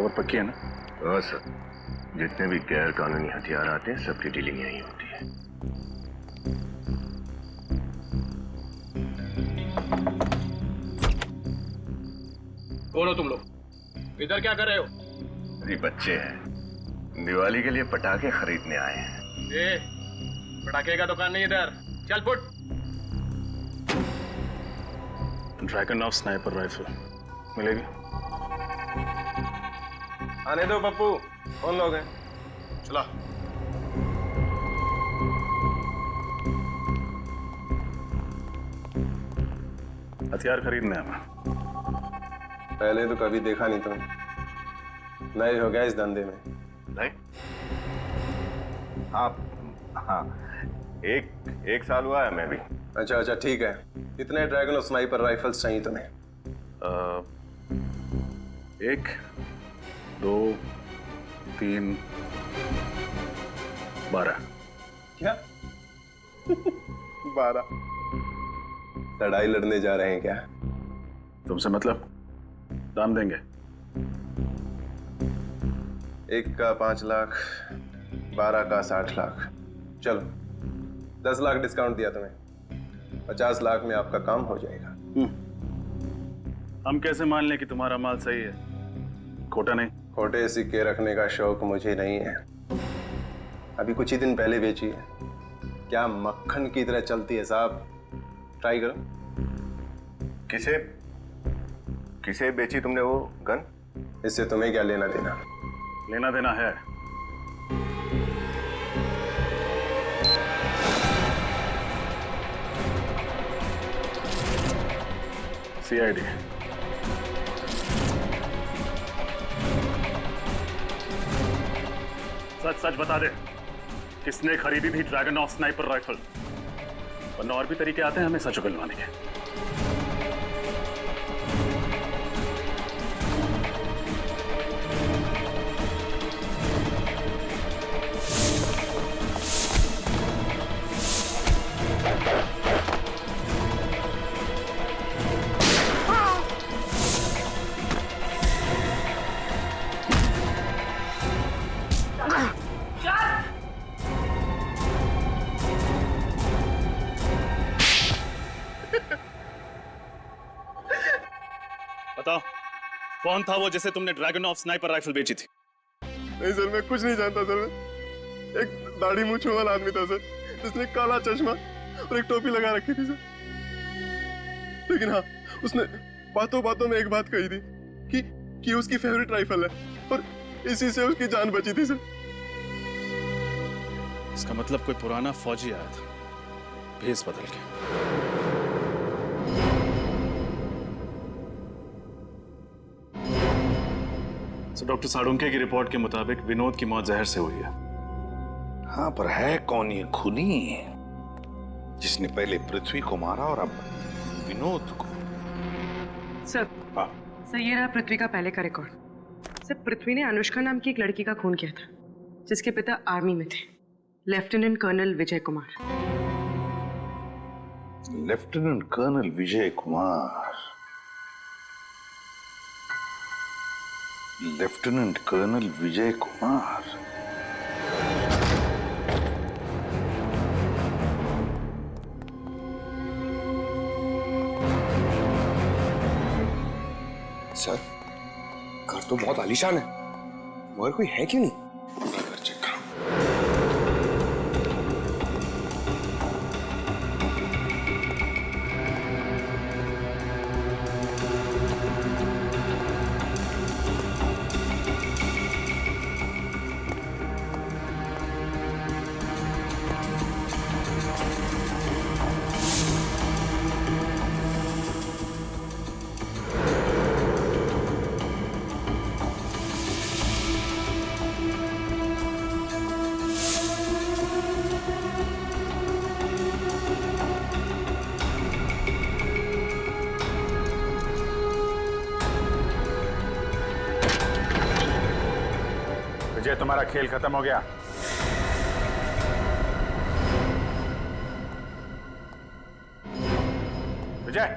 खबर पक्की है ना? हाँ सर, जितने भी गैर कानूनी हथियार आते हैं सबकी डीलिंग यही होती है। कौन हो तुम लोग? इधर क्या कर रहे हो? अरे बच्चे हैं, दिवाली के लिए पटाखे खरीदने आए हैं। ए, पटाखे का दुकान नहीं इधर, चल फुट। ड्रैगन स्नाइपर राइफल मिलेगी? आने दो पप्पू, कौन लोग हैं? चला। हथियार खरीदने हमें। पहले तो कभी देखा नहीं तुम, नए हो गया इस धंधे में। नहीं? हाँ, एक साल हुआ है मैं भी। अच्छा ठीक है। कितने ड्रैगन और स्नाइपर राइफल्स चाहिए तुम्हें? 1, 2, 3, 12। क्या? 12? लड़ाई लड़ने जा रहे हैं क्या? तुमसे मतलब? दाम देंगे। एक का 5 लाख, 12 का 60 लाख। चलो 10 लाख डिस्काउंट दिया तुम्हें, 50 लाख में आपका काम हो जाएगा। हम कैसे मान लें कि तुम्हारा माल सही है, खोटा नहीं? खोटे सिक्के रखने का शौक मुझे नहीं है। अभी कुछ ही दिन पहले बेची है, क्या मक्खन की तरह चलती है साहब। ट्राई करो। किसे बेची तुमने वो गन? इससे तुम्हें क्या लेना देना? लेना देना है। CID। सच बता दे, किसने खरीदी थी ड्रैगन स्नाइपर राइफल? वरना और भी तरीके आते हैं हमें सच उगलवाने के। बताओ, कौन था वो जिसे तुमने ड्रैगन स्नाइपर राइफल बेची थी? नहीं सर, मैं कुछ नहीं जानता सर। एक दाढ़ी मूंछ वाला आदमी था सर, जिसने काला चश्मा और एक टोपी लगा रखी थी सर। लेकिन हाँ, उसने बातों बातों में एक बात कही थी कि उसकी फेवरेट राइफल है और इसी से उसकी जान बची थी सर। इसका मतलब कोई पुराना फौजी आया था भेस बदल के। डॉक्टर साळुंके की रिपोर्ट के मुताबिक विनोद की मौत जहर से हुई है। हाँ, पर है कौन ये खूनी जिसने पहले पृथ्वी को मारा और अब विनोद को? सर, सर ये रहा पृथ्वी का पहले का रिकॉर्ड। सर, पृथ्वी ने अनुष्का नाम की एक लड़की का खून किया था, जिसके पिता आर्मी में थे, lieutenant colonel Vijay Kumar. Lieutenant colonel Vijay Kumar. Lieutenant colonel Vijay Kumar. Sir, घर तो बहुत आलीशान है, मगर कोई है क्यों नहीं? घर चेक करो। विजय, तुम्हारा खेल खत्म हो गया। विजय,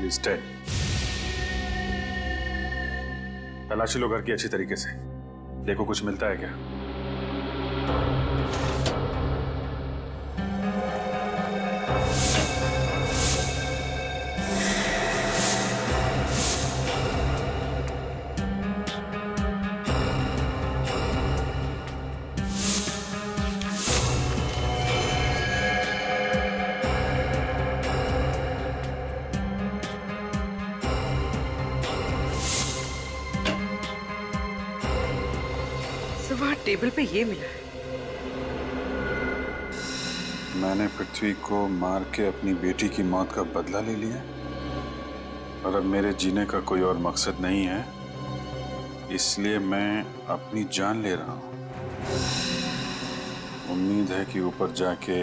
He's dead. तलाशी लो घर की अच्छी तरीके से, देखो कुछ मिलता है क्या। वहाँ टेबल पे ये मिला है। मैंने पृथ्वी को मार के अपनी बेटी की मौत का बदला ले लिया और अब मेरे जीने का कोई और मकसद नहीं है, इसलिए मैं अपनी जान ले रहा हूं। उम्मीद है कि ऊपर जाके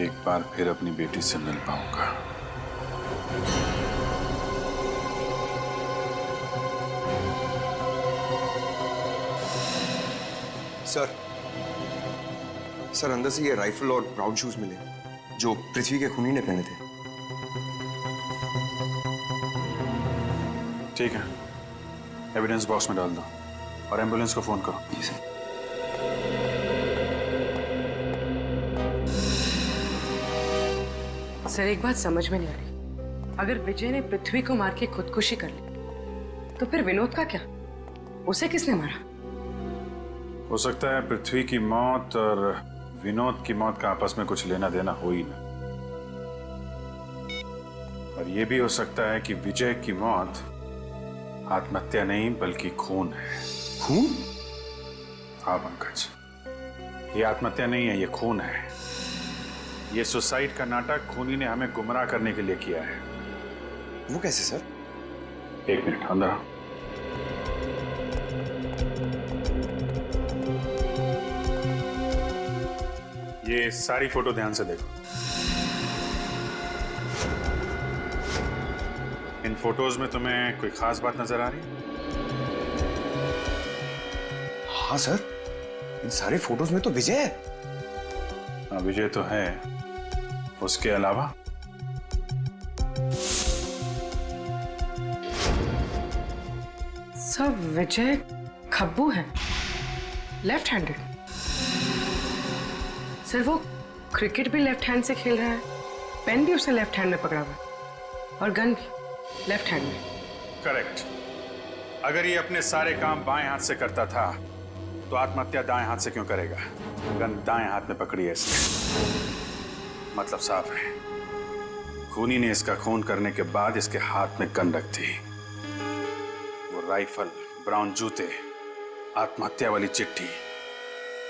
एक बार फिर अपनी बेटी से मिल पाऊंगा। सर अंदर से ये राइफल और ब्राउन शूज मिले जो पृथ्वी के खूनी ने पहने थे। ठीक है, एविडेंस बॉक्स में डाल दो और एम्बुलेंस को फोन करो। जी सर। सर एक बात समझ में नहीं आ रही, अगर विजय ने पृथ्वी को मार के खुदकुशी कर ली तो फिर विनोद का क्या? उसे किसने मारा? हो सकता है पृथ्वी की मौत और विनोद की मौत का आपस में कुछ लेना देना हो ही ना, और यह भी हो सकता है कि विजय की मौत आत्महत्या नहीं बल्कि खून है। खून? हाँ पंकज, ये आत्महत्या नहीं है, ये खून है। ये सुसाइड का नाटक खूनी ने हमें गुमराह करने के लिए किया है। वो कैसे सर? एक मिनट, अंदर आओ। ये सारी फोटो ध्यान से देखो। इन फोटोज में तुम्हें कोई खास बात नजर आ रही है? हाँ सर, इन सारे फोटोज में तो विजय है। हाँ विजय तो है, उसके अलावा सब विजय खब्बू है, लेफ्ट हैंडेड। सर वो क्रिकेट भी लेफ्ट हैंड से खेल रहा है, पेन भी उसने लेफ्ट हैंड में पकड़ा हुआ है और गन भी लेफ्ट हैंड में। करेक्ट। अगर ये अपने सारे काम बाएं हाथ से करता था तो आत्महत्या दाएं हाथ से क्यों करेगा? गन दाएं हाथ में पकड़ी है इसने, मतलब साफ है, खूनी ने इसका खून करने के बाद इसके हाथ में गन रख दी। वो राइफल, ब्राउन जूते, आत्महत्या वाली चिट्ठी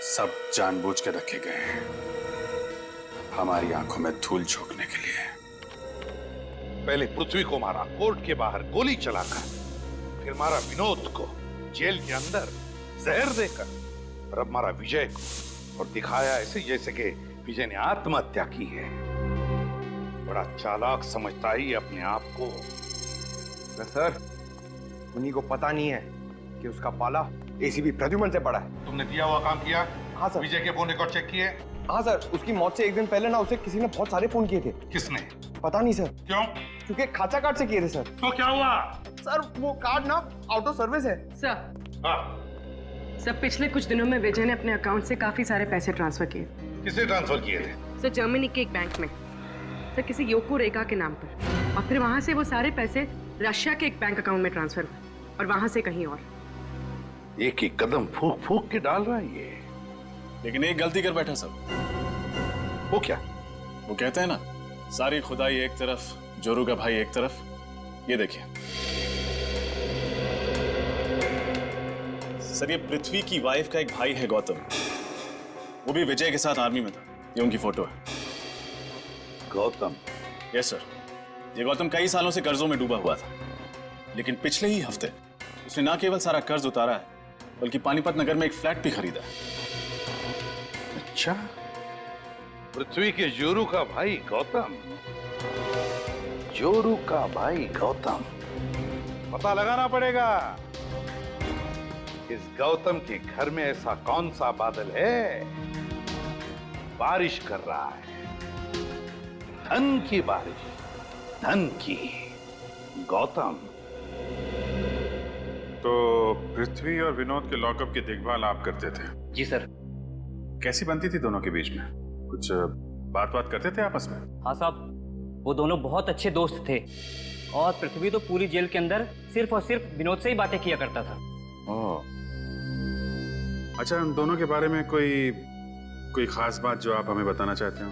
सब जानबूझ के रखे गए हैं हमारी आंखों में धूल झोंकने के लिए। पहले पृथ्वी को मारा कोर्ट के बाहर गोली चलाकर, फिर मारा विनोद को जेल के अंदर जहर देकर, और अब मारा विजय को और दिखाया ऐसे जैसे कि विजय ने आत्महत्या की है। बड़ा चालाक समझता ही अपने आप को। सर उन्हीं को पता नहीं है कि उसका पाला एसीपी प्रद्युमन से पड़ा है। तुमने दिया हुआ काम किया? हाँ सर। विजय के फोन रिकॉर्ड चेक किए? हाँ सर, उसकी मौत से एक दिन पहले ना उसे किसी ने बहुत सारे फोन किए थे। किसने? पता नहीं सर। क्यों? क्योंकि खाचा कार्ड से किए थे सर। तो क्या हुआ? सर वो कार्ड ना आउट ऑफ सर्विस है। सर हाँ। सर पिछले कुछ दिनों में विजय ने अपने अकाउंट से काफी सारे पैसे ट्रांसफर किए। किसे ट्रांसफर किए थे? सर जर्मनी के एक बैंक में, सर किसी योको रेखा के नाम पर, और फिर वहां से वो सारे पैसे रशिया के एक बैंक अकाउंट में ट्रांसफर हुए और वहां से कहीं और। एक एक कदम फूक फूक के डाल रहा है ये। लेकिन एक गलती कर बैठा सब। वो क्या? वो कहते हैं ना, सारी खुदाई एक तरफ, जोरू का भाई एक तरफ। ये देखिए सर, ये पृथ्वी की वाइफ का एक भाई है गौतम, वो भी विजय के साथ आर्मी में था। ये उनकी फोटो है। गौतम? यस सर, ये गौतम कई सालों से कर्जों में डूबा हुआ था, लेकिन पिछले ही हफ्ते उसने ना केवल सारा कर्ज उतारा है बल्कि पानीपत नगर में एक फ्लैट भी खरीदा है। अच्छा, पृथ्वी के जोरू का भाई गौतम। जोरू का भाई गौतम, पता लगाना पड़ेगा इस गौतम के घर में ऐसा कौन सा बादल है बारिश कर रहा है, धन की बारिश। धन की। गौतम, तो पृथ्वी और विनोद के लॉकअप की देखभाल आप करते थे? जी सर। कैसी बनती थी दोनों के बीच में? कुछ बात करते थे आपस में? हाँ साहब, वो दोनों बहुत अच्छे दोस्त थे और पृथ्वी तो पूरी जेल के अंदर सिर्फ और सिर्फ विनोद से ही बातें किया करता था। ओह, अच्छा, उन दोनों के बारे में कोई खास बात जो आप हमें बताना चाहते हो?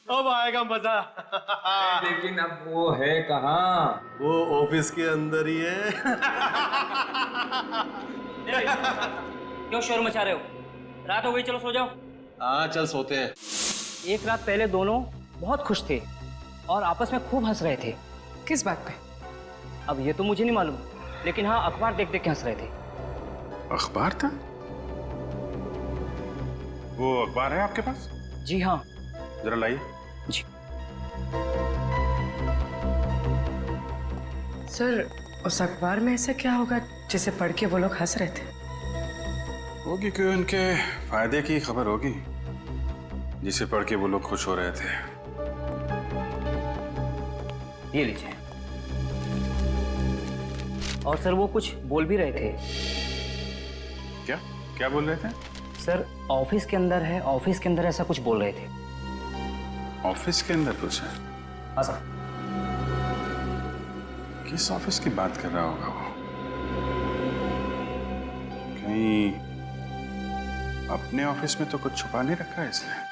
अब आएगा मजा। लेकिन अब वो है कहाँ? वो ऑफिस के अंदर ही है। क्यों शोर मचा रहे हो? रात हो गई, चलो सो जाओ। हाँ चल सोते हैं। एक रात पहले दोनों बहुत खुश थे और आपस में खूब हंस रहे थे। किस बात पे? अब ये तो मुझे नहीं मालूम, लेकिन हाँ, अखबार देख देख के हंस रहे थे। अखबार था? वो अखबार है आपके पास? जी हाँ। जरा लाइए। जी सर, उस अखबार में ऐसा क्या होगा जिसे पढ़ के वो लोग हंस रहे थे? होगी कि उनके फायदे की खबर होगी जिसे पढ़ के वो लोग खुश हो रहे थे। ये लीजिए। और सर, वो कुछ बोल भी रहे थे। क्या बोल रहे थे? सर, ऑफिस के अंदर है, ऑफिस के अंदर ऐसा कुछ बोल रहे थे। ऑफिस के अंदर कुछ है? हाँ सर। किस ऑफिस की बात कर रहा होगा वो? कहीं अपने ऑफिस में तो कुछ छुपा नहीं रखा है इसने?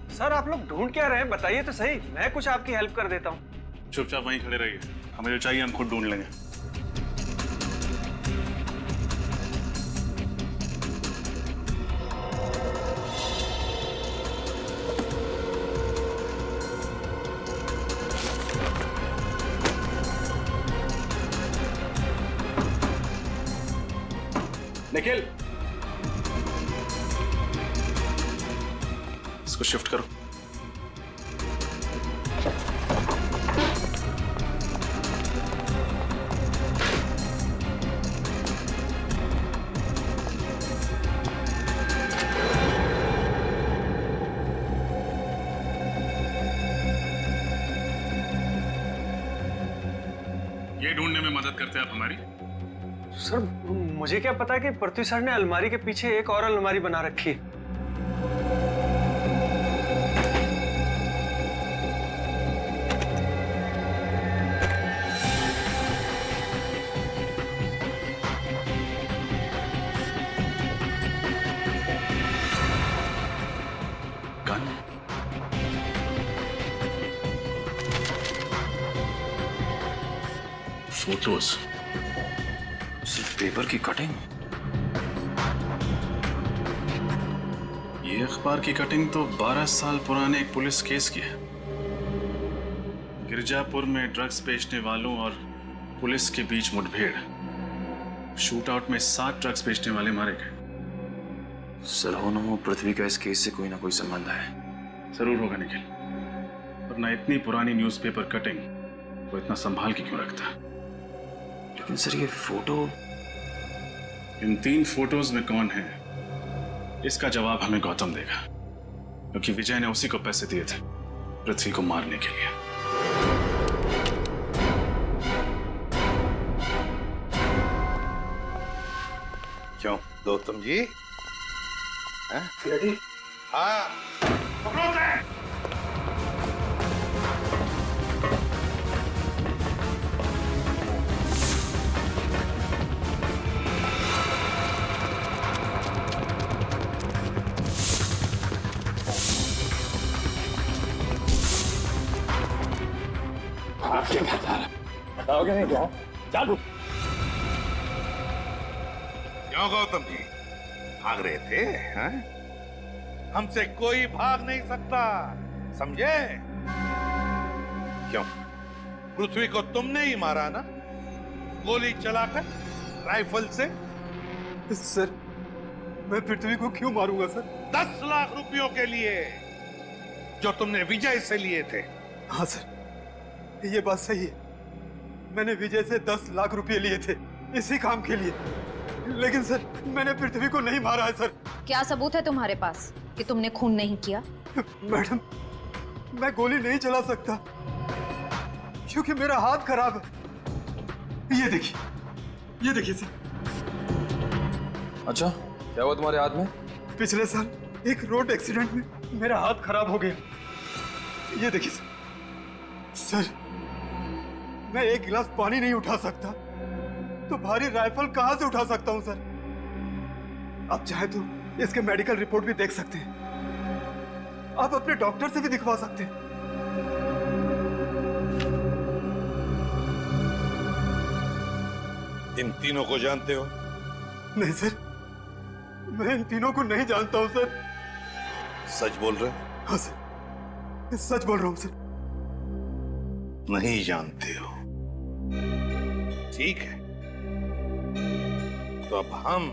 सर, आप लोग ढूंढ क्या रहे हैं? बताइए तो सही, मैं कुछ आपकी हेल्प कर देता हूँ। चुपचाप वहीं खड़े रहिए, हमें जो चाहिए हम खुद ढूंढ लेंगे। निखिल, इसको शिफ्ट करो। ये ढूंढने में मदद करते हैं आप हमारी? सर, मुझे क्या पता कि पृथ्वी सर ने अलमारी के पीछे एक और अलमारी बना रखी है। गन? फोटोज, सिर्फ पेपर की कटिंग। ये अखबार की कटिंग तो 12 साल पुराने एक पुलिस केस की है। गिरजापुर में ड्रग्स बेचने वालों और पुलिस के बीच मुठभेड़, शूट आउट में 7 ड्रग्स बेचने वाले मारे गए। सलोनो पृथ्वी का इस केस से कोई ना कोई संबंध है। जरूर होगा निखिल, वरना इतनी पुरानी न्यूज़पेपर कटिंग वो इतना संभाल के क्यों रखता? लेकिन सर, ये फोटो, इन 3 फोटोज में कौन है इसका जवाब हमें गौतम देगा, क्योंकि विजय ने उसी को पैसे दिए थे पृथ्वी को मारने के लिए। क्यों गौतम जी? हाँ, पकड़ो उसे। आपके बताओगे नहीं क्या? चालू। क्यों गौतम जी भाग रहे थे? हाँ? हमसे कोई भाग नहीं सकता, समझे? क्यों, पृथ्वी को तुमने ही मारा ना? गोली चलाकर राइफल से? सर, मैं पृथ्वी को क्यों मारूंगा सर? 10 लाख रुपयों के लिए जो तुमने विजय से लिए थे। हाँ सर, ये बात सही है। मैंने विजय से 10 लाख रुपए लिए थे इसी काम के लिए। लेकिन सर, मैंने पृथ्वी को नहीं मारा है सर। क्या सबूत है तुम्हारे पास कि तुमने खून नहीं किया? मैडम, मैं गोली नहीं चला सकता क्योंकि मेरा हाथ खराब है। ये देखिए सर। अच्छा, क्या हुआ तुम्हारे हाथ में? पिछले साल एक रोड एक्सीडेंट में मेरा हाथ खराब हो गया। ये देखिए सर, मैं एक गिलास पानी नहीं उठा सकता तो भारी राइफल कहां से उठा सकता हूं सर? आप चाहे तो इसके मेडिकल रिपोर्ट भी देख सकते हैं। आप अपने डॉक्टर से भी दिखवा सकते हैं। इन तीनों को जानते हो? नहीं सर, मैं इन तीनों को नहीं जानता हूं सर। सच बोल रहे? हाँ सर, सच बोल रहा हूं सर। नहीं जानते हो? ठीक है, तो अब हम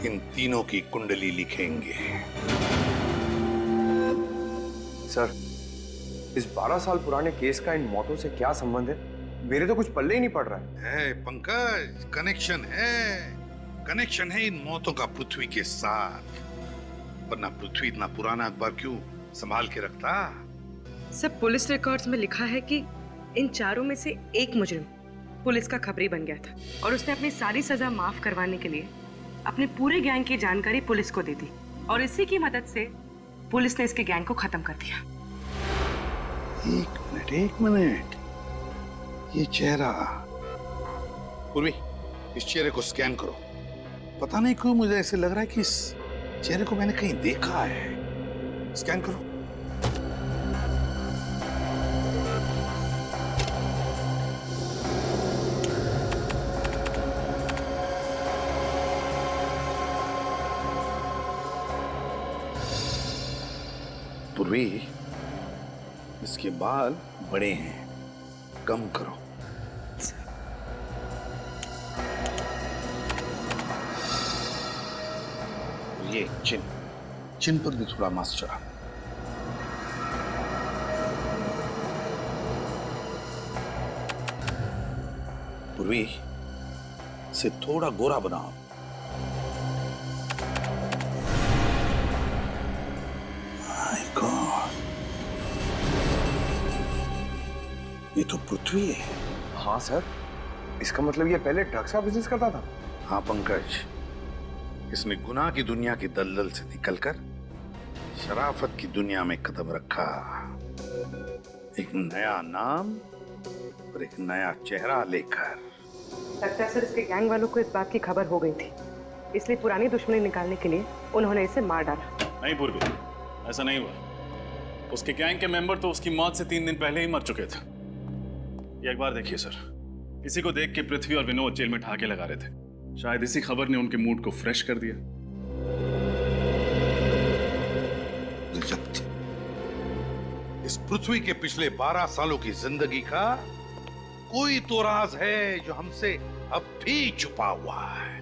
इन तीनों की कुंडली लिखेंगे। सर, इस 12 साल पुराने केस का इन मौतों से क्या संबंध है? मेरे तो कुछ पल्ले ही नहीं पड़ रहा है। पंकज, कनेक्शन है इन मौतों का पृथ्वी के साथ। वरना पृथ्वी इतना पुराना अखबार क्यों संभाल के रखता? सब पुलिस रिकॉर्ड्स में लिखा है कि इन चारों में से एक मुजरिम पुलिस का खबरी बन गया था और उसने अपनी सारी सजा माफ करवाने के लिए अपने पूरे गैंग की जानकारी पुलिस को दे दी और इसी की मदद से पुलिस ने इसके गैंग को खत्म कर दिया। एक मिनट, ये चेहरा। पूर्वी, इस चेहरे को स्कैन करो। पता नहीं क्यों मुझे ऐसे लग रहा है कि इस चेहरे को मैंने कहीं देखा है। स्कैन करो। पूर्वी, इसके बाल बड़े हैं, कम करो। ये चिन पर भी थोड़ा मांस चढ़ा। पूर्वी, इसे थोड़ा गोरा बनाओ। माय गॉड, ये तो पृथ्वी है। हाँ सर, इसका मतलब ये पहले ड्रग्स का बिजनेस करता था? हाँ पंकज, इसने गुनाह की दुनिया की दलदल से निकलकर शराफत की दुनिया में कदम रखा। एक नया नाम और एक नया चेहरा लेकर। लगता है सर, इसके गैंग वालों को इस बात की खबर हो गई थी, इसलिए पुरानी दुश्मनी निकालने के लिए उन्होंने इसे मार डाला। नहीं पूर्वी, ऐसा नहीं हुआ। उसके गैंग के मेंबर तो उसकी मौत से 3 दिन पहले ही मर चुके थे। ये एक बार देखिए सर, इसी को देख के पृथ्वी और विनोद जेल में ठहाके लगा रहे थे। शायद इसी खबर ने उनके मूड को फ्रेश कर दिया। इस पृथ्वी के पिछले 12 सालों की जिंदगी का कोई तो राज है जो हमसे अब भी छुपा हुआ है।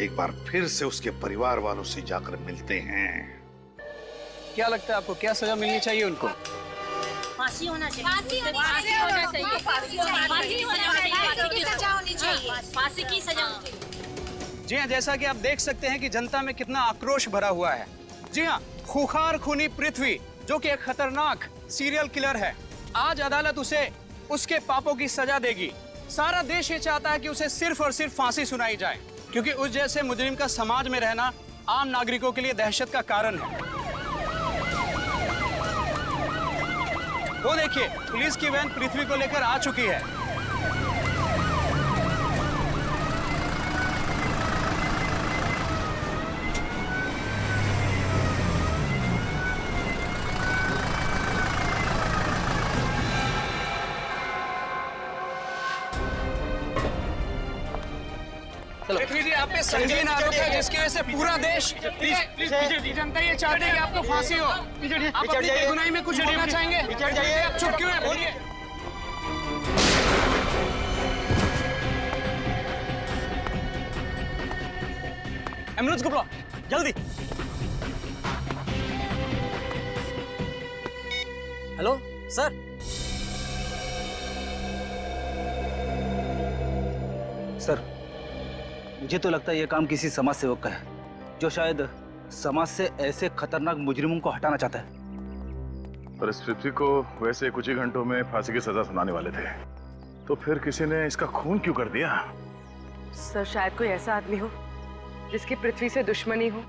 एक बार फिर से उसके परिवार वालों से जाकर मिलते हैं। क्या लगता है आपको, क्या सजा मिलनी चाहिए उनको? फांसी होना चाहिए। फांसी होना चाहिए। फांसी की सजा होनी चाहिए। जी हाँ, जैसा कि आप देख सकते हैं कि जनता में कितना आक्रोश भरा हुआ है। जी हाँ, खूंखार खूनी पृथ्वी, जो कि एक खतरनाक सीरियल किलर है, आज अदालत उसे उसके पापों की सजा देगी। सारा देश ये चाहता है कि उसे सिर्फ और सिर्फ फांसी सुनाई जाए, क्योंकि उस जैसे मुजरिम का समाज में रहना आम नागरिकों के लिए दहशत का कारण है। वो देखिए, पुलिस की वैन पृथ्वी को लेकर आ चुकी है। पृथ्वी जी, आप पे संगीन आरोप है जिसकी वजह से पूरा देश, जनता ये चाहते हैं कि आपको फांसी हो। आप अपनी बेगुनाही में कुछ बोलना चाहेंगे? आप चुप क्यों हैं? बोलिए। एम्बुलेंस को बुलाओ जल्दी। Hello sir. सर, मुझे तो लगता है ये काम किसी समाज सेवक का है, जो शायद समाज से ऐसे खतरनाक मुजरिमों को हटाना चाहता है। पर इस पृथ्वी को वैसे कुछ ही घंटों में फांसी की सजा सुनाने वाले थे, तो फिर किसी ने इसका खून क्यों कर दिया? सर शायद कोई ऐसा आदमी हो जिसकी पृथ्वी से दुश्मनी हो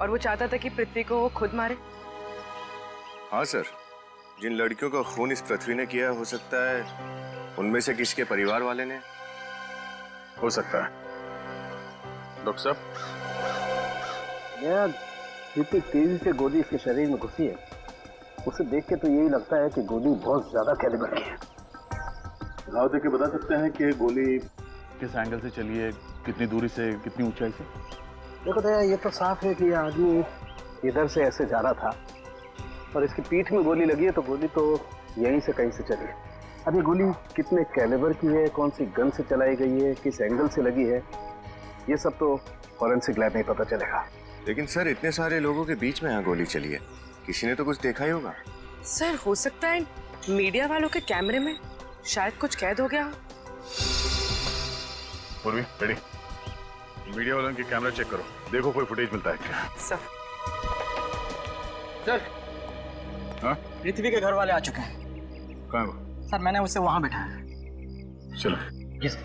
और वो चाहता था कि पृथ्वी को वो खुद मारे। हाँ सर, जिन लड़कियों का खून इस पृथ्वी ने किया, हो सकता है उनमें से किसी के परिवार वाले ने। हो सकता है। डॉक्टर साहब, जितनी तेजी से गोली इसके शरीर में घुसी है, उसे देख के तो यही लगता है कि गोली बहुत ज्यादा कैलिबर की है। घाव देख के बता सकते हैं कि गोली किस एंगल से चली है, कितनी दूरी से, कितनी ऊंचाई से? देखो दया, ये तो साफ है कि ये आदमी इधर से ऐसे जा रहा था और इसकी पीठ में गोली लगी है, तो गोली तो यहीं से कहीं से चली है। अब ये गोली कितने कैलिबर की है, कौन सी गन से चलाई गई है, किस एंगल से लगी है, ये सब तो फॉरेंसिक लैब में पता चलेगा। लेकिन सर, इतने सारे लोगों के बीच में यहाँ गोली चली है, किसी ने तो कुछ देखा ही होगा। सर हो सकता है मीडिया वालों के कैमरे में शायद कुछ कैद हो गया। पूर्वी, रेडी? मीडिया वालों की कैमरा चेक करो, देखो कोई फुटेज मिलता है क्या। सर हाँ? पृथ्वी के घर वाले आ चुके हैं। कहाँ वो? सर मैंने उसे वहां बैठाया है। चलो। यस।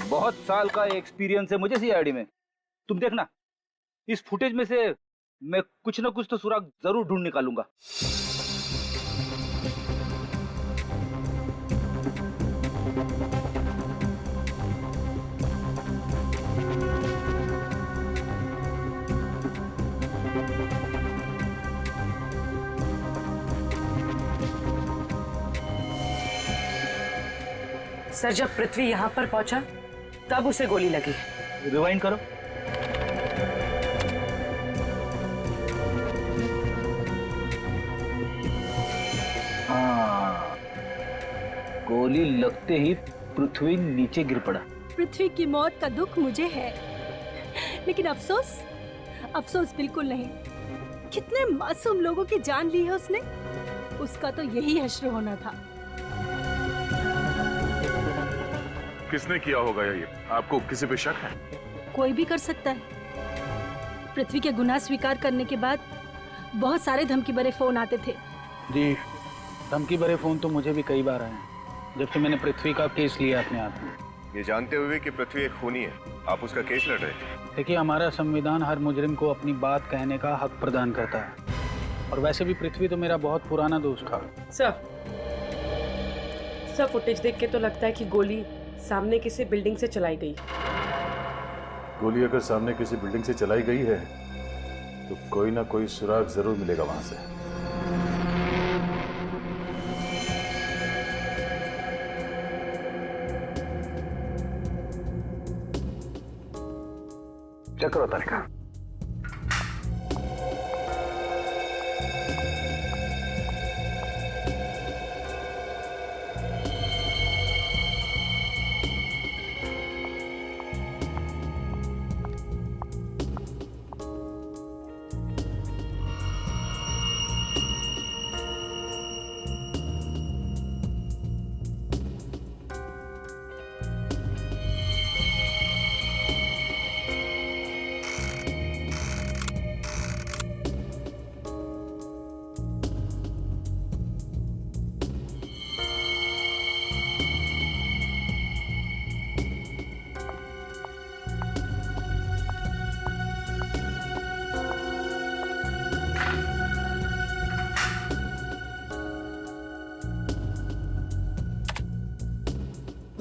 बहुत साल का एक्सपीरियंस है मुझे सीआईडी में। तुम देखना, इस फुटेज में से मैं कुछ ना कुछ तो सुराग जरूर ढूंढ निकालूंगा। सर जब पृथ्वी यहाँ पर पहुंचा तब उसे गोली लगी। रिवाइंड करो। हाँ, गोली लगते ही पृथ्वी नीचे गिर पड़ा। पृथ्वी की मौत का दुख मुझे है, लेकिन अफसोस बिल्कुल नहीं। कितने मासूम लोगों की जान ली है उसने, उसका तो यही हश्र होना था। किसने किया होगा ये? आपको किसी पे शक है? कोई भी कर सकता है। पृथ्वी के गुनाह स्वीकार करने के बाद बहुत सारे धमकी भरे फोन आते थे। जी, धमकी भरे फोन तो मुझे भी कई बार आए हैं, जब से मैंने पृथ्वी का केस लिया अपने हाथ में। ये जानते हुए कि पृथ्वी एक खूनी है, आप उसका केस लड़ रहे थे? देखिए, हमारा संविधान हर मुजरिम को अपनी बात कहने का हक प्रदान करता है, और वैसे भी पृथ्वी तो मेरा बहुत पुराना दोस्त था। सर फुटेज देख के तो लगता है कि गोली सामने किसी बिल्डिंग से चलाई गई। गोली अगर सामने किसी बिल्डिंग से चलाई गई है तो कोई ना कोई सुराग जरूर मिलेगा वहां से। चेक करो तालिका।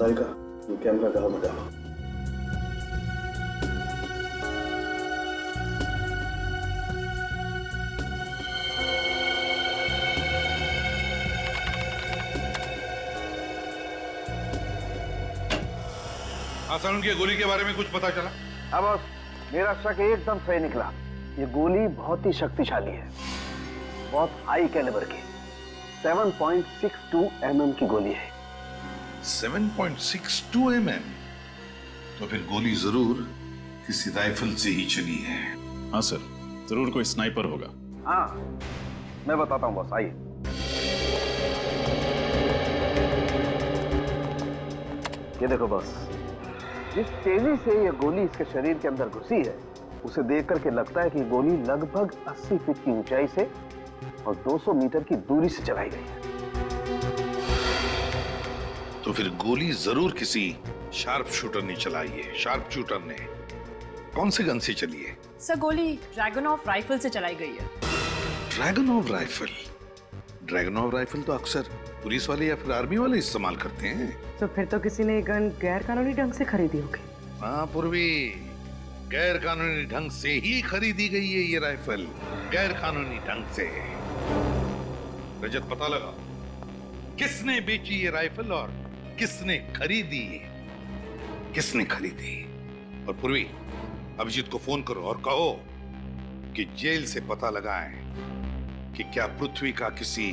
तालिका, ये कैमरा कहाँ में डालो? आसान की गोली के बारे में कुछ पता चला? अब मेरा शक एकदम सही निकला। ये गोली बहुत ही शक्तिशाली है। बहुत हाई कैलिबर की 7.62 mm की गोली है। 7.62 mm? तो फिर गोली जरूर किसी राइफल से ही चली है। हाँ सर, जरूर कोई स्नाइपर होगा। हाँ, मैं बताता हूँ बॉस, आइए। ये देखो बॉस, जिस तेजी से ये गोली इसके शरीर के अंदर घुसी है, उसे देख करके लगता है कि गोली लगभग 80 फीट की ऊंचाई से और 200 मीटर की दूरी से चलाई गई है। तो फिर गोली जरूर किसी शार्प शूटर ने चलाई है। शार्प शूटर ने कौन से गन से चली है? सर, गोली ड्रैगनऑफ राइफल से चलाई गई है। ड्रैगनऑफ राइफल? ड्रैगनऑफ राइफल तो अक्सर पुलिस वाले या फिर आर्मी वाले इस्तेमाल करते हैं। तो फिर तो किसी ने ये गन गैर कानूनी ढंग से खरीदी होगी। हाँ पूर्वी, गैर कानूनी ढंग से ही खरीदी गई है ये राइफल, गैर कानूनी ढंग से। रजत, पता लगा किसने बेची ये राइफल और किसने खरीदी? किसने खरीदी? और पूर्वी, अभिजीत को फोन करो और कहो कि जेल से पता लगाएं कि क्या पृथ्वी का किसी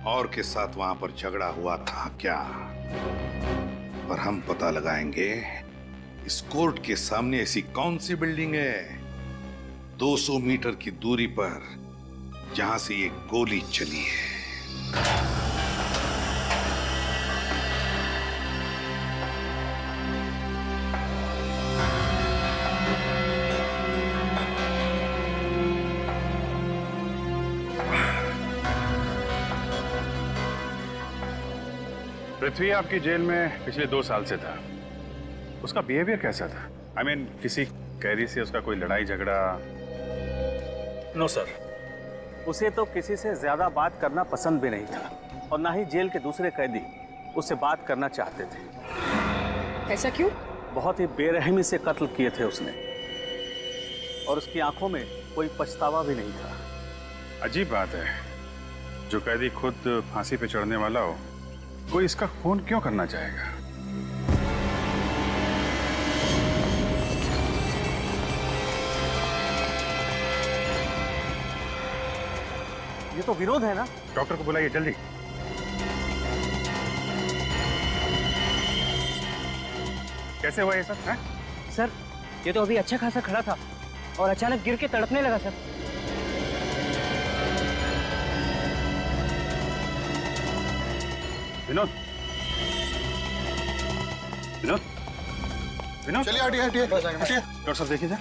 और के साथ वहां पर झगड़ा हुआ था क्या। और हम पता लगाएंगे इस कोर्ट के सामने ऐसी कौन सी बिल्डिंग है 200 मीटर की दूरी पर जहां से ये गोली चली है। पृथ्वी आपकी जेल में पिछले 2 साल से था। उसका बिहेवियर कैसा था? I mean, किसी कैदी से उसका कोई लड़ाई झगड़ा? नो सर, उसे तो किसी से ज्यादा बात करना पसंद भी नहीं था और ना ही जेल के दूसरे कैदी उससे बात करना चाहते थे। ऐसा क्यों? बहुत ही बेरहमी से कत्ल किए थे उसने और उसकी आंखों में कोई पछतावा भी नहीं था। अजीब बात है, जो कैदी खुद फांसी पे चढ़ने वाला हो, कोई इसका खून क्यों करना चाहेगा? ये तो विनोद है ना? डॉक्टर को बुलाइए जल्दी। कैसे हुआ ये सब? है? सर, ये तो अभी अच्छा खासा खड़ा था और अचानक गिर के तड़पने लगा सर। विनोद, विनोद, विनोद, चलिए हटिए हटिए हटिए। डॉक्टर साहब देखिए सर।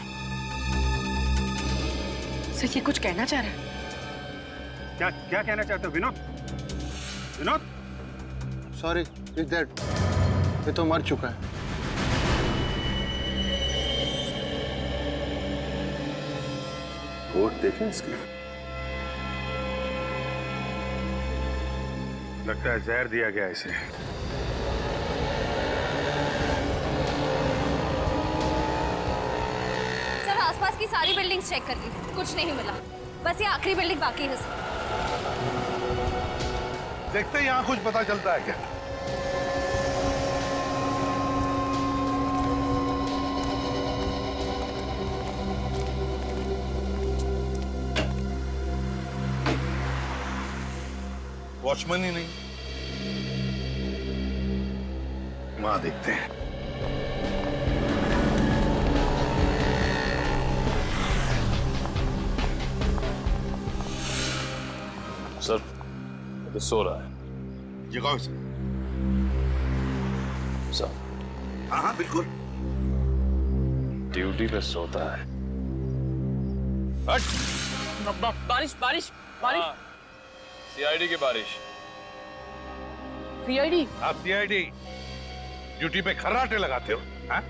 सर, ये कुछ कहना चाह रहा है। क्या क्या कहना चाहते हो Vinod? Vinod, sorry, is that, ये तो मर चुका है। वोट देखें इसकी। लगता है जहर दिया गया इसे। सर, आसपास की सारी बिल्डिंग्स चेक कर ली, कुछ नहीं मिला। बस ये आखिरी बिल्डिंग बाकी है सर। देखते हैं यहाँ कुछ पता चलता है क्या। वॉचमैन ही नहीं, वहां देखते हैं। सर, ये सो रहा है। जगाओ इसे। सर, हाँ हाँ बिल्कुल। ड्यूटी पे सोता है। बारिश बारिश बारिश। सीआईडी की बारिश। सीआईडी? आप सीआईडी ड्यूटी पे खर्राटे लगाते हो? हाँ?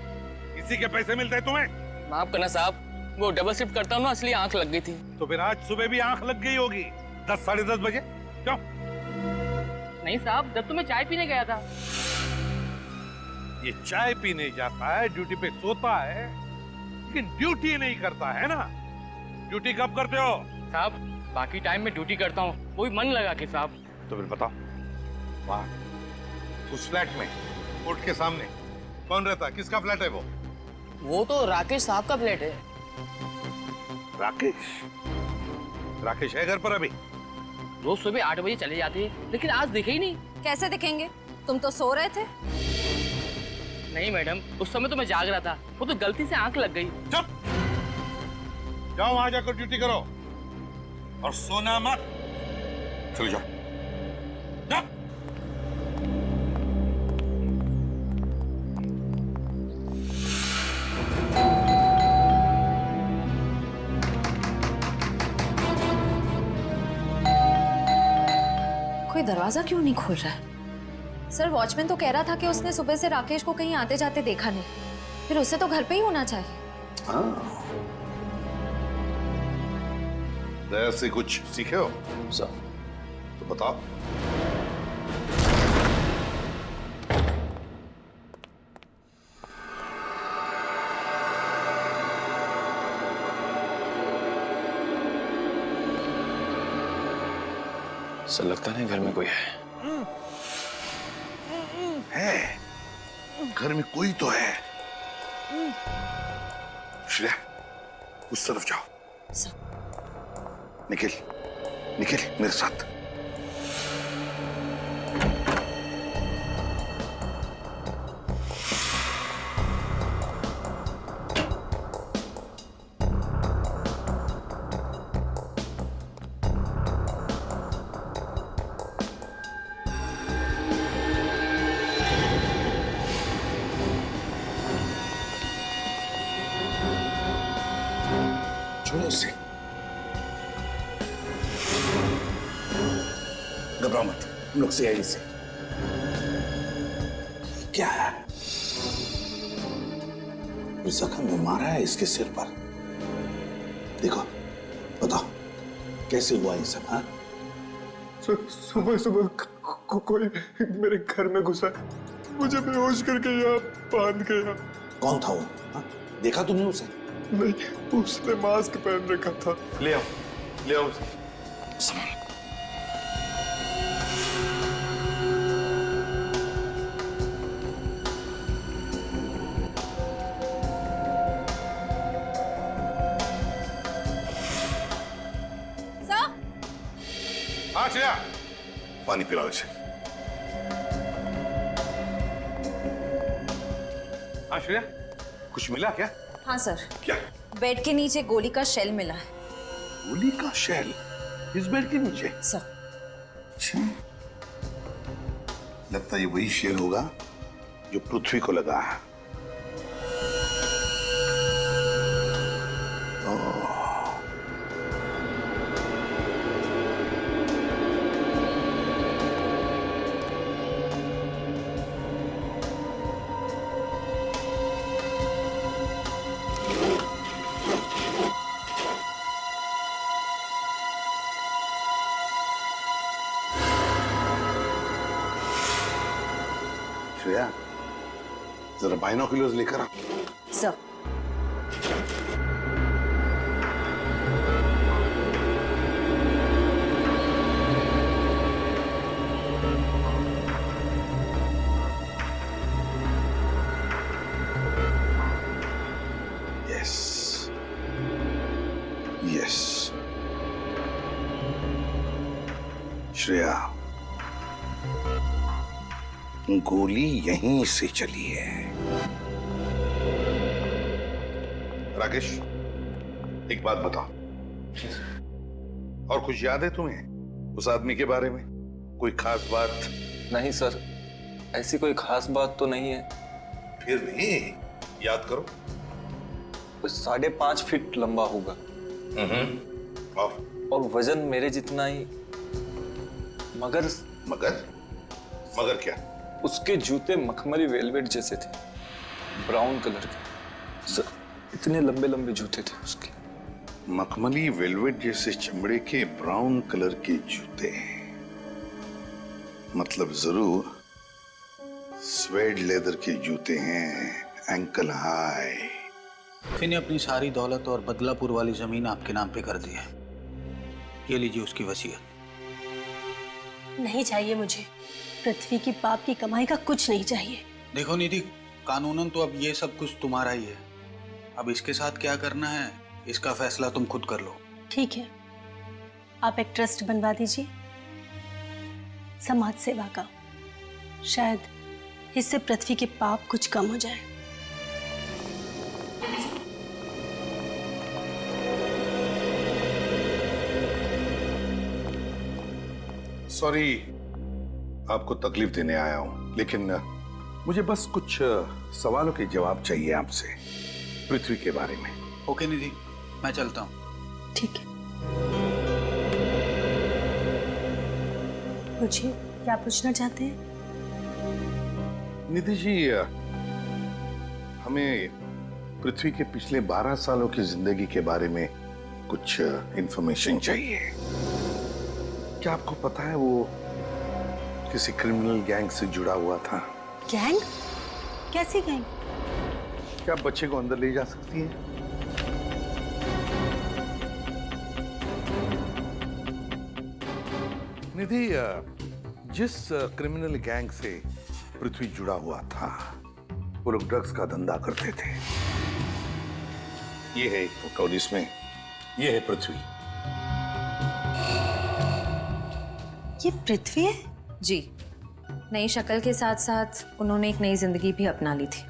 इसी के पैसे मिलते हैं तुम्हें? माफ करना साहब, वो डबल शिफ्ट करता हूँ ना, इसलिए आंख लग गई थी। तो फिर आज सुबह भी आंख लग गई होगी 10 साढ़े 10 बजे। क्यों? नहीं साहब, जब तो मैं चाय पीने गया था। ये चाय पीने जाता है, ड्यूटी पे सोता है, लेकिन ड्यूटी नहीं करता है ना। ड्यूटी कब करते हो? साहब, बाकी टाइम में ड्यूटी करता हूँ, वो भी मन लगा के साहब। तो फिर बताओ, वहां उस फ्लैट में कोर्ट के सामने कौन रहता है? किसका फ्लैट है वो? वो तो राकेश साहब का फ्लैट है। राकेश? राकेश है घर पर अभी? रोज सुबह 8 बजे चले जाते हैं, लेकिन आज दिखे ही नहीं। कैसे दिखेंगे? तुम तो सो रहे थे। नहीं मैडम, उस समय तो मैं जाग रहा था, वो तो गलती से आंख लग गई। चुप! जाओ वहां जाकर ड्यूटी करो और सोना मत। चलो जाओ। जाओ। कोई दरवाजा क्यों नहीं खोल रहा है? सर, वॉचमैन तो कह रहा था कि उसने सुबह से राकेश को कहीं आते जाते देखा नहीं, फिर उसे तो घर पे ही होना चाहिए। दया से कुछ सीखे हो सर? तो बताओ। सर लगता नहीं घर में कोई है। घर में कोई तो है। श्रेया, उस तरफ जाओ। निखिल, निखिल मेरे साथ। छोड़ो उसे, घबराओ मत, हम लोग सीआईडी से। क्या है? जख्म में मारा है इसके सिर पर। देखो, बताओ कैसे हुआ ये सब? हाँ, सुबह सुबह कोई मेरे घर में घुसा, मुझे बेहोश करके यहाँ बांध गया। कौन था वो? हाँ? देखा तुमने उसे? नहीं, उसने मास्क पहन रखा था। ले आओ उसे। हाँ श्रेया, पानी पिलाओ इसे। हाँ श्रेया, कुछ मिला क्या? हाँ सर। क्या? बेड के नीचे गोली का शेल मिला है। गोली का शेल इस बेड के नीचे? सर। अच्छा, लगता है ये वही शेल होगा जो पृथ्वी को लगा है। श्रेया, जरा बाइनोकुलर्स लेकर आ। सर। Yes, yes. श्रेया, गोली यहीं से चली है। राकेश, एक बात बताओ, और कुछ याद है तुम्हें उस आदमी के बारे में? कोई खास बात? नहीं सर, ऐसी कोई खास बात तो नहीं है। फिर भी याद करो। 5.5 फीट लंबा होगा। और वजन मेरे जितना ही। मगर मगर क्या? उसके जूते मखमली वेलवेट जैसे थे, ब्राउन कलर के। सर, इतने लंबे लंबे जूते थे उसके। मखमली वेलवेट जैसे चमड़े के ब्राउन कलर के जूते, मतलब जरूर स्वेड लेदर के जूते हैं, एंकल हाई। ने अपनी सारी दौलत और बदलापुर वाली जमीन आपके नाम पे कर दी है। ये लीजिए उसकी वसीयत। नहीं चाहिए मुझे, पृथ्वी की पाप की कमाई का कुछ नहीं चाहिए। देखो निधि, कानूनन तो अब ये सब कुछ तुम्हारा ही है। अब इसके साथ क्या करना है, इसका फैसला तुम खुद कर लो। ठीक है, आप एक ट्रस्ट बनवा दीजिए समाज सेवा का। शायद इससे पृथ्वी के पाप कुछ कम हो जाए। सॉरी आपको तकलीफ देने आया हूं, लेकिन मुझे बस कुछ सवालों के जवाब चाहिए आपसे पृथ्वी के बारे में। ओके निधि, मैं चलता हूँ। ठीक है। पूछिए, क्या पूछना चाहते हैं? निधि जी, हमें पृथ्वी के पिछले 12 सालों की जिंदगी के बारे में कुछ इंफॉर्मेशन चाहिए। क्या आपको पता है वो किसी क्रिमिनल गैंग से जुड़ा हुआ था? गैंग? कैसी गैंग? क्या आप बच्चे को अंदर ले जा सकती हैं? निधि, जिस क्रिमिनल गैंग से पृथ्वी जुड़ा हुआ था, वो लोग ड्रग्स का धंधा करते थे। ये है एक फोटो और इसमें ये है पृथ्वी। ये पृथ्वी है? जी, नई शक्ल के साथ साथ उन्होंने एक नई जिंदगी भी अपना ली थी।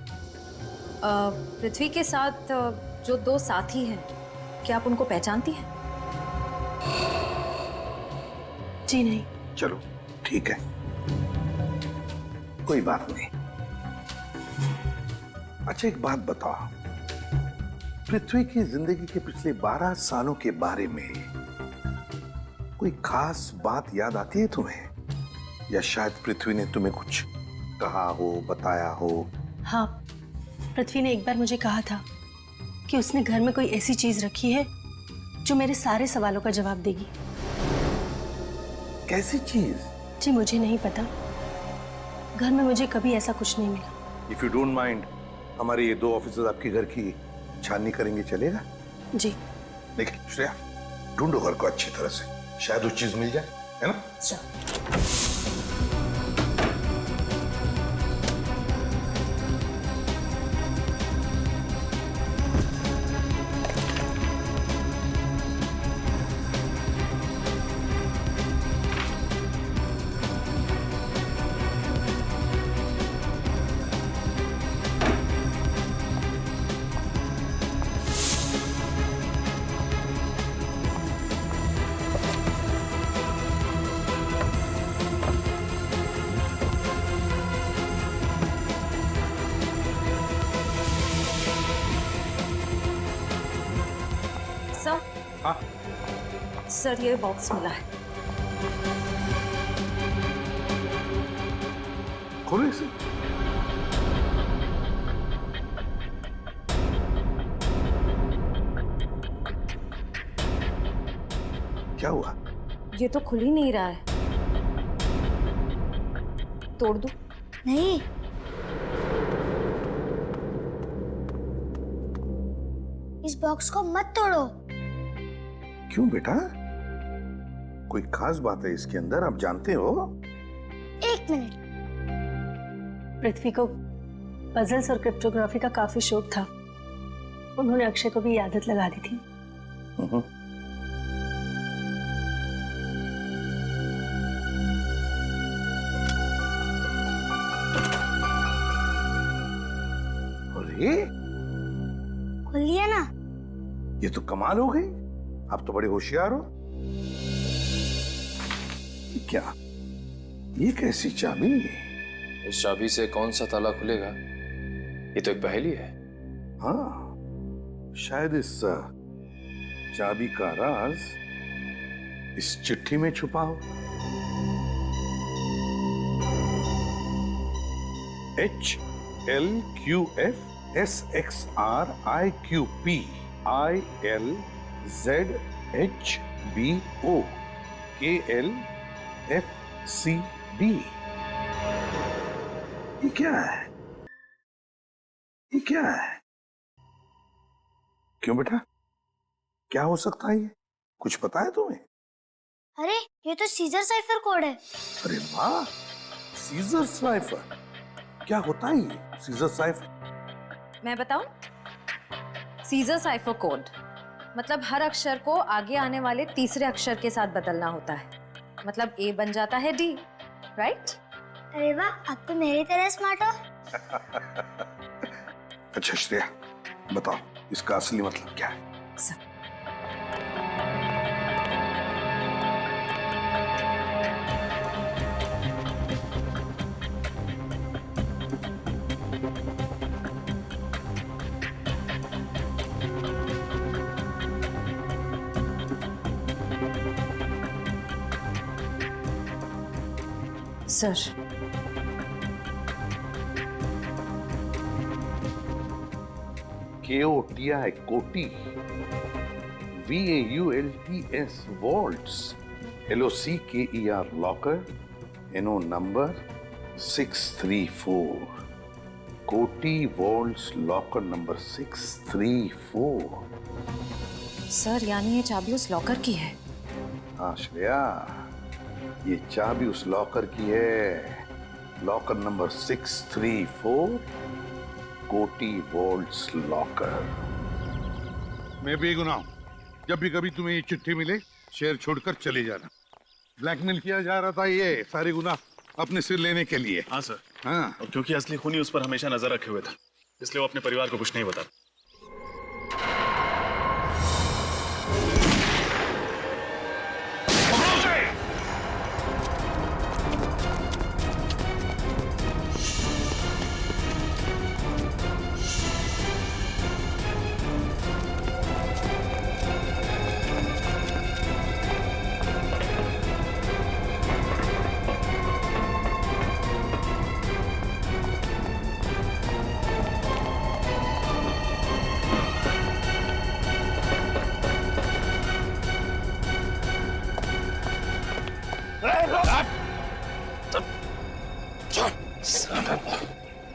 पृथ्वी के साथ जो दो साथी हैं, क्या आप उनको पहचानती हैं? जी नहीं। चलो ठीक है, कोई बात नहीं। अच्छा एक बात बताओ, पृथ्वी की जिंदगी के पिछले 12 सालों के बारे में कोई खास बात याद आती है तुम्हें? या शायद पृथ्वी ने तुम्हें कुछ कहा हो, बताया हो? हाँ, पृथ्वी ने एक बार मुझे कहा था कि उसने घर में कोई ऐसी चीज रखी है जो मेरे सारे सवालों का जवाब देगी। कैसी चीज? जी मुझे नहीं पता, घर में मुझे कभी ऐसा कुछ नहीं मिला। इफ यू डोंट माइंड, हमारे ये 2 ऑफिसर्स आपके घर की छाननी करेंगे, चलेगा? जी। देखिए श्रेया, ढूंढो घर को अच्छी तरह से, शायद वो चीज मिल जाए, है ना? सर, ये बॉक्स मिला है। खोलो इसे। क्या हुआ? ये तो खुल ही नहीं रहा है। तोड़ दूं? नहीं, इस बॉक्स को मत तोड़ो। क्यों बेटा? कोई खास बात है इसके अंदर, आप जानते हो? 1 मिनट। पृथ्वी को पजल्स और क्रिप्टोग्राफी का काफी शौक था। उन्होंने अक्षय को भी ये आदत लगा दी थी। अरे खुल लिया ना? ये तो कमाल हो गई, आप तो बड़े होशियार हो। क्या ये कैसी चाबी? इस चाबी से कौन सा ताला खुलेगा? ये तो एक पहेली है। हाँ, शायद इस चाबी का राज इस चिट्ठी में छुपा हो। HLQFSXRIQPILZHBOKLFCD। ये क्या है? ये क्या है? क्यों बेटा, क्या हो सकता है ये? कुछ पता है तुम्हें? अरे ये तो सीजर साइफर कोड है। अरे वाह, सीजर साइफर। क्या होता है ये सीजर साइफर? मैं बताऊं? सीजर साइफर कोड मतलब हर अक्षर को आगे आने वाले तीसरे अक्षर के साथ बदलना होता है। मतलब ए बन जाता है डी, राइट? अरे वाह, अब तो मेरी तरह स्मार्ट हो। अच्छा श्रेया, बताओ इसका असली मतलब क्या है? सर, KOTI कोटी, VAULTS vaults, LOCKER locker, NO number 634, कोटी वॉल्ट्स लॉकर नंबर 634। सर यानी ये चाबी उस लॉकर की है? हाँ श्रेया, ये चाबी उस लॉकर की है, लॉकर नंबर 634, कोटी वॉल्ट्स लॉकर। मैं बेगुनाह हूं। जब भी कभी तुम्हें ये चिट्ठी मिले, शहर छोड़कर चले जाना। ब्लैकमेल किया जा रहा था, ये सारे गुनाह अपने सिर लेने के लिए। हाँ सर। हाँ, और क्योंकि असली खूनी उस पर हमेशा नजर रखे हुए था, इसलिए वो अपने परिवार को कुछ नहीं बता।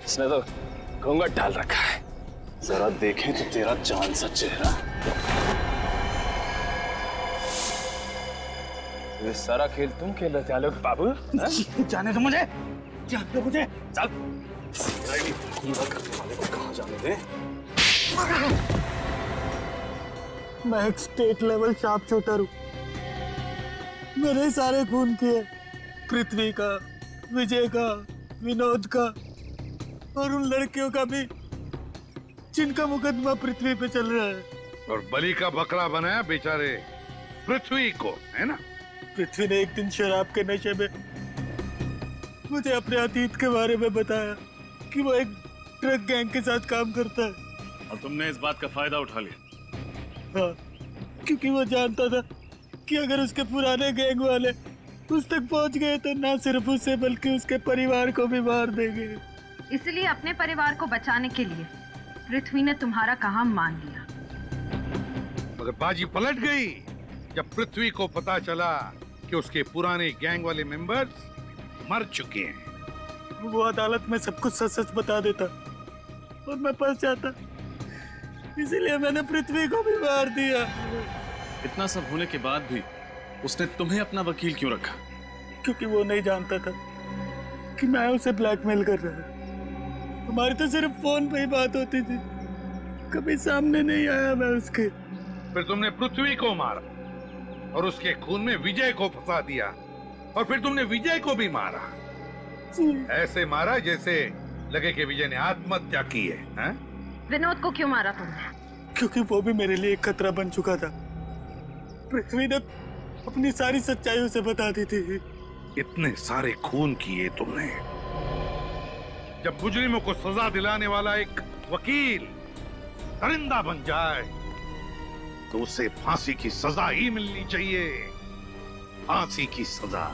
इसने तो घूंघट डाल रखा है, जरा देखें तो तेरा जान सा चेहरा। ये सारा खेल तुम खेल रहे थे आलोक बाबू? जाने दो मुझे, जाने दो मुझे, चल। करने वाले को कहाँ जाने दे? मैं एक स्टेट लेवल शार्प शूटर हूँ। मेरे सारे खून किए, पृथ्वी का, विजय का, विनोद का और उन लड़कियों का भी जिनका मुकदमा पृथ्वी पे चल रहा है। और बलि का बकरा बनाया बेचारे पृथ्वी को, है ना? पृथ्वी ने एक दिन शराब के नशे में मुझे अपने अतीत के बारे में बताया कि वो एक ड्रग गैंग के साथ काम करता है। और तुमने इस बात का फायदा उठा लिया? हाँ, क्योंकि वो जानता था कि अगर उसके पुराने गैंग वाले उस तक पहुंच गए तो ना सिर्फ उसे बल्कि उसके परिवार को भी मार देंगे। इसलिए अपने परिवार को बचाने के लिए पृथ्वी ने तुम्हारा काम मान लिया। मगर बाजी पलट गई जब पृथ्वी को पता चला कि उसके पुराने गैंग वाले मेंबर्स मर चुके हैं। वो अदालत में सब कुछ सच सच बता देता और मैं फंस जाता, इसीलिए मैंने पृथ्वी को भी मार दिया। इतना सब होने के बाद भी उसने तुम्हें अपना वकील क्यों रखा? क्योंकि वो नहीं जानता था कि मैं उसे ब्लैकमेल कर रहा हूँ। हमारी तो सिर्फ फोन पे ही बात होती थी, कभी सामने नहीं आया मैं उसके। फिर तुमने पृथ्वी को मारा और उसके खून में विजय को फंसा दिया, और फिर तुमने विजय को भी मारा। ऐसे मारा जैसे लगे कि विजय ने आत्महत्या की है, हैं? विनोद को क्यों मारा तुमने? क्योंकि वो भी मेरे लिए एक खतरा बन चुका था। पृथ्वी ने अपनी सारी सच्चाई उसे बता दी थी। इतने सारे खून किए तुमने। जब मुजरिमों को सजा दिलाने वाला एक वकील दरिंदा बन जाए तो उसे फांसी की सजा ही मिलनी चाहिए। फांसी की सजा।